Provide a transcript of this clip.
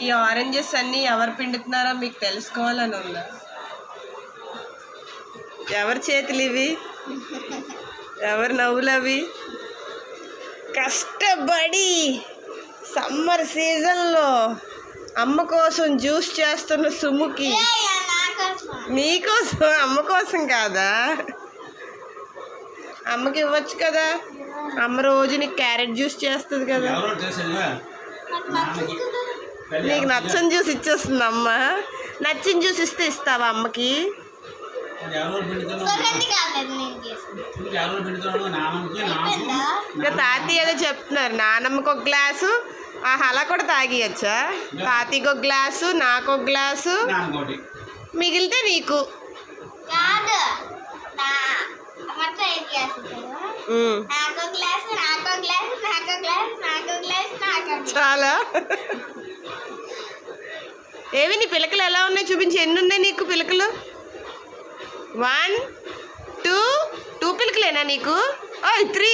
ఈ ఆరెంజెస్ అన్నీ ఎవరు పిండుతున్నారో మీకు తెలుసుకోవాలని ఉందా? ఎవరి చేతులు ఇవి? ఎవరి నవ్వులు అవి? కష్టపడి సమ్మర్ సీజన్లో అమ్మ కోసం జ్యూస్ చేస్తున్న సుముకి, నీకోసం, అమ్మ కోసం కాదా? అమ్మకి ఇవ్వచ్చు కదా, అమ్మ రోజు నీకు క్యారెట్ జ్యూస్ చేస్తుంది కదా. నీకు నచ్చని జ్యూస్ ఇచ్చేస్తుంది అమ్మ. నచ్చిన జ్యూస్ ఇస్తే ఇస్తావా అమ్మకి? ఇంకా తాతయ్య ఏదో చెప్తున్నారు, నానమ్మకి ఒక గ్లాసు, అలా కూడా తాగియచ్చా? తాతయ్యకి ఒక గ్లాసు, నాకు ఒక గ్లాసు, మిగిలితే నీకు. చాలా. ఏవి నీ పిలకలు ఎలా ఉన్నాయి చూపించి. ఎన్ని ఉన్నాయి నీకు పిలకలు? 1 2 2 పిలకలేనా నీకు? 3